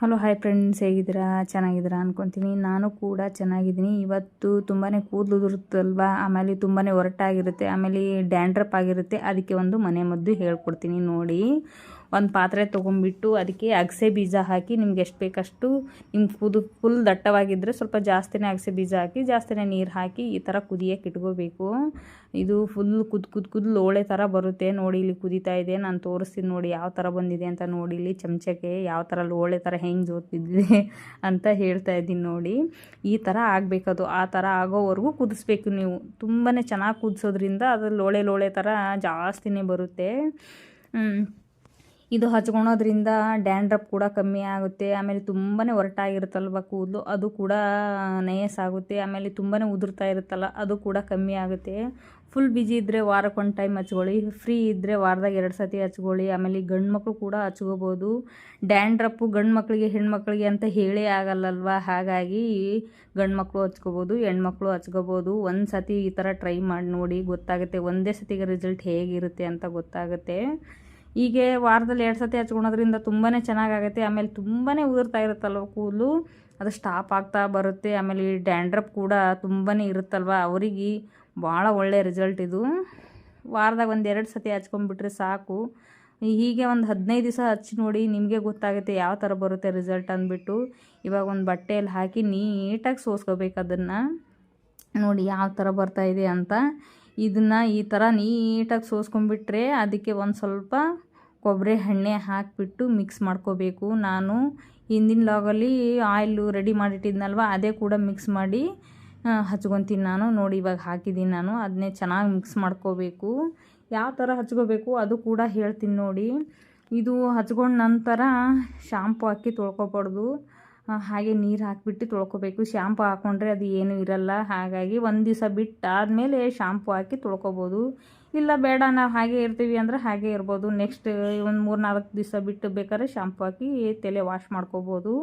Hello hi friends, ಹೇಗಿದ್ದೀರಾ? ಚೆನ್ನಾಗಿದ್ದೀರಾ ಅನ್ಕೊತೀನಿ. ನಾನು ಕೂಡ ಚೆನ್ನಾಗಿದ್ದೀನಿ. ಇವತ್ತು ತುಂಬಾ ಕೂದಲು ಉದುರುತ್ತಲ್ವಾ, ಆಮೇಲೆ ತುಂಬಾ ಒರಟಾಗಿರುತ್ತೆ, ಆಮೇಲೆ ಡ್ಯಾಂಡ್ರಪ್ ಆಗಿರುತ್ತೆ. ಅದಕ್ಕೆ ಒಂದು ಮನೆ ಮದ್ದು ಹೇಳ್ಕೊಡ್ತೀನಿ ನೋಡಿ. ಒಂದು ಪಾತ್ರೆ ತೊಗೊಂಡ್ಬಿಟ್ಟು ಅದಕ್ಕೆ ಅಗಸೆ ಬೀಜ ಹಾಕಿ, ನಿಮ್ಗೆ ಎಷ್ಟು ಬೇಕಷ್ಟು, ನಿಮ್ಮ ಕೂದಲು ಫುಲ್ ದಟ್ಟವಾಗಿದ್ದರೆ ಸ್ವಲ್ಪ ಜಾಸ್ತಿನೇ ಅಗಸೆ ಬೀಜ ಹಾಕಿ, ಜಾಸ್ತಿನೇ ನೀರು ಹಾಕಿ ಈ ಥರ ಕುದಿಯೋಕೆ ಇಟ್ಕೋಬೇಕು. ಇದು ಫುಲ್ ಕುದ್ದು ಲೋಳೆ ಥರ ಬರುತ್ತೆ ನೋಡಿ. ಇಲ್ಲಿ ಕುದೀತಾ ಇದೆ, ನಾನು ತೋರಿಸ್ತೀನಿ ನೋಡಿ ಯಾವ ಥರ ಬಂದಿದೆ ಅಂತ. ನೋಡಿ ಇಲ್ಲಿ ಚಮಚಕ್ಕೆ ಯಾವ ಥರ ಲೋಳೆ ಥರ ಹೆಂಗೆ ಜೋತಿದೆ ಅಂತ ಹೇಳ್ತಾ ಇದ್ದೀನಿ ನೋಡಿ. ಈ ಥರ ಆಗಬೇಕದು. ಆ ಥರ ಆಗೋವರೆಗೂ ಕುದಿಸ್ಬೇಕು ನೀವು. ತುಂಬಾ ಚೆನ್ನಾಗಿ ಕುದಿಸೋದ್ರಿಂದ ಅದು ಲೋಳೆ ಥರ ಜಾಸ್ತಿನೇ ಬರುತ್ತೆ. ಇದು ಹಚ್ಕೊಳೋದ್ರಿಂದ ಡ್ಯಾಂಡ್ರಪ್ ಕೂಡ ಕಮ್ಮಿ ಆಗುತ್ತೆ. ಆಮೇಲೆ ತುಂಬಾ ಒರಟಾಗಿರುತ್ತಲ್ವ ಕೂದಲು, ಅದು ಕೂಡ ನಯಸ್ಸಾಗುತ್ತೆ. ಆಮೇಲೆ ತುಂಬಾ ಉದುರ್ತಾ ಇರುತ್ತಲ್ಲ, ಅದು ಕೂಡ ಕಮ್ಮಿ ಆಗುತ್ತೆ. ಫುಲ್ ಬಿಜಿ ಇದ್ದರೆ ವಾರಕ್ಕೊಂದು ಟೈಮ್ ಹಚ್ಕೊಳ್ಳಿ, ಫ್ರೀ ಇದ್ದರೆ ವಾರದಾಗ 2 ಸತಿ ಹಚ್ಕೊಳ್ಳಿ. ಆಮೇಲೆ ಗಂಡು ಮಕ್ಕಳು ಕೂಡ ಹಚ್ಕೋಬೋದು. ಡ್ಯಾಂಡ್ರಪ್ಪು ಗಂಡು ಮಕ್ಕಳಿಗೆ ಹೆಣ್ಮಕ್ಳಿಗೆ ಅಂತ ಹೇಳೇ ಆಗಲ್ಲಲ್ವ, ಹಾಗಾಗಿ ಗಂಡು ಮಕ್ಕಳು ಹಚ್ಕೋಬೋದು, ಹೆಣ್ಮಕ್ಳು ಹಚ್ಕೋಬೋದು. ಒಂದು ಸತಿ ಈ ಥರ ಟ್ರೈ ಮಾಡಿ ನೋಡಿ, ಗೊತ್ತಾಗುತ್ತೆ. ಒಂದೇ ಸತಿಗೆ ರಿಸಲ್ಟ್ ಹೇಗಿರುತ್ತೆ ಅಂತ ಗೊತ್ತಾಗುತ್ತೆ. ಹೀಗೆ ವಾರದಲ್ಲಿ 2 ಸತಿ ಹಚ್ಕೊಳೋದ್ರಿಂದ ತುಂಬಾ ಚೆನ್ನಾಗಾಗುತ್ತೆ. ಆಮೇಲೆ ತುಂಬಾ ಉದುರ್ತಾ ಇರುತ್ತಲ್ವ ಕೂದಲು, ಅದು ಸ್ಟಾಪ್ ಆಗ್ತಾ ಬರುತ್ತೆ. ಆಮೇಲೆ ಈ ಡ್ಯಾಂಡ್ರಪ್ ಕೂಡ ತುಂಬಾ ಇರುತ್ತಲ್ವ, ಅವರಿಗೆ ಭಾಳ ಒಳ್ಳೆ ರಿಸಲ್ಟ್ ಇದು. ವಾರದಾಗ 1-2 ಸತಿ ಹಚ್ಕೊಂಡ್ಬಿಟ್ರೆ ಸಾಕು. ಹೀಗೆ ಒಂದು 15 ದಿವಸ ಹಚ್ಚಿ ನೋಡಿ, ನಿಮಗೆ ಗೊತ್ತಾಗುತ್ತೆ ಯಾವ ಥರ ಬರುತ್ತೆ ರಿಸಲ್ಟ್ ಅಂದ್ಬಿಟ್ಟು. ಇವಾಗ ಒಂದು ಬಟ್ಟೆಯಲ್ಲಿ ಹಾಕಿ ನೀಟಾಗಿ ಸೋಸ್ಕೋಬೇಕು ಅದನ್ನು. ನೋಡಿ ಯಾವ ಥರ ಬರ್ತಾಯಿದೆ ಅಂತ. ಇದನ್ನು ಈ ಥರ ನೀಟಾಗಿ ಸೋಸ್ಕೊಂಡ್ಬಿಟ್ರೆ ಅದಕ್ಕೆ ಒಂದು ಸ್ವಲ್ಪ ಕೊಬ್ಬರಿ ಎಣ್ಣೆ ಹಾಕಿಬಿಟ್ಟು ಮಿಕ್ಸ್ ಮಾಡ್ಕೋಬೇಕು. ನಾನು ಹಿಂದಿನ ಲಾಗಲ್ಲಿ ಆಯಿಲು ರೆಡಿ ಮಾಡಿಟ್ಟಿದ್ನಲ್ವ, ಅದೇ ಕೂಡ ಮಿಕ್ಸ್ ಮಾಡಿ ಹಚ್ಕೊತೀನಿ ನಾನು. ನೋಡಿ ಇವಾಗ ಹಾಕಿದ್ದೀನಿ ನಾನು, ಅದನ್ನೇ ಚೆನ್ನಾಗಿ ಮಿಕ್ಸ್ ಮಾಡ್ಕೋಬೇಕು. ಯಾವ ಥರ ಹಚ್ಕೋಬೇಕು ಅದು ಕೂಡ ಹೇಳ್ತೀನಿ ನೋಡಿ. ಇದು ಹಚ್ಕೊಂಡ ನಂತರ ಶಾಂಪು ಹಾಕಿ ತೊಳ್ಕೊಬಾರ್ದು, ಹಾಗೆ ನೀರು ಹಾಕಿಬಿಟ್ಟು ತೊಳ್ಕೊಬೇಕು. ಶಾಂಪು ಹಾಕ್ಕೊಂಡ್ರೆ ಅದು ಏನೂ ಇರಲ್ಲ. ಹಾಗಾಗಿ ಒಂದು ದಿವಸ ಬಿಟ್ಟಾದಮೇಲೆ ಶಾಂಪು ಹಾಕಿ ತೊಳ್ಕೊಬೋದು. ಇಲ್ಲ ಬೇಡ ನಾವು ಹಾಗೆ ಇರ್ತೀವಿ ಅಂದರೆ ಹಾಗೆ ಇರ್ಬೋದು. ನೆಕ್ಸ್ಟ್ ಒಂದು 3-4 ದಿವಸ ಬಿಟ್ಟು ಬೇಕಾದ್ರೆ ಶಾಂಪು ಹಾಕಿ ತಲೆ ವಾಶ್ ಮಾಡ್ಕೋಬೋದು.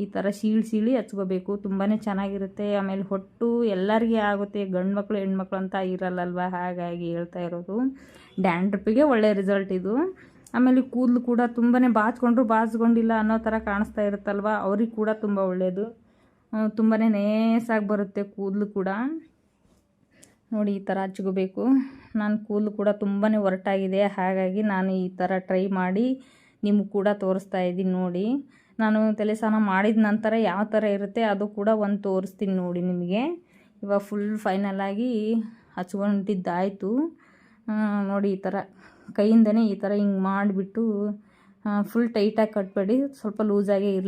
ಈ ಥರ ಸೀಳಿ ಹಚ್ಕೋಬೇಕು, ತುಂಬಾ ಚೆನ್ನಾಗಿರುತ್ತೆ. ಆಮೇಲೆ ಹೊಟ್ಟು ಎಲ್ಲರಿಗೆ ಆಗುತ್ತೆ, ಗಂಡು ಮಕ್ಕಳು ಹೆಣ್ಮಕ್ಳು ಅಂತ ಇರಲ್ಲಲ್ವ, ಹಾಗಾಗಿ ಹೇಳ್ತಾ ಇರೋದು. ಡ್ಯಾಂಡ್ರಪ್ಪಿಗೆ ಒಳ್ಳೆ ರಿಸಲ್ಟ್ ಇದು. ಆಮೇಲೆ ಕೂದಲು ಕೂಡ ತುಂಬಾ ಬಾಚ್ಕೊಂಡಿಲ್ಲ ಅನ್ನೋ ಥರ ಕಾಣಿಸ್ತಾ ಇರುತ್ತಲ್ವ, ಅವ್ರಿಗೆ ಕೂಡ ತುಂಬ ಒಳ್ಳೆಯದು. ತುಂಬಾ ನೇಸಾಗಿ ಬರುತ್ತೆ ಕೂದಲು ಕೂಡ. ನೋಡಿ ಈ ಥರ ಹಚ್ಕೋಬೇಕು. ನಾನು ಕೂದಲು ಕೂಡ ತುಂಬಾ ಒರಟಾಗಿದೆ, ಹಾಗಾಗಿ ನಾನು ಈ ಥರ ಟ್ರೈ ಮಾಡಿ ನಿಮ್ಗೆ ಕೂಡ ತೋರಿಸ್ತಾ ಇದ್ದೀನಿ ನೋಡಿ. ನಾನು ತಲೆ ಸ್ನಾನ ಮಾಡಿದ ನಂತರ ಯಾವ ಥರ ಇರುತ್ತೆ ಅದು ಕೂಡ ಒಂದು ತೋರಿಸ್ತೀನಿ ನೋಡಿ ನಿಮಗೆ. ಇವಾಗ ಫುಲ್ ಫೈನಲಾಗಿ ಹಚ್ಕೊಂಡಿದ್ದಾಯಿತು ನೋಡಿ. ಈ ಥರ ಕೈಯಿಂದನೇ ಈ ಥರ ಹಿಂಗೆ ಮಾಡಿಬಿಟ್ಟು ಫುಲ್ ಟೈಟಾಗಿ ಕಟ್ಟಬೇಡಿ, ಸ್ವಲ್ಪ ಲೂಸಾಗೇ ಇರಲಿ.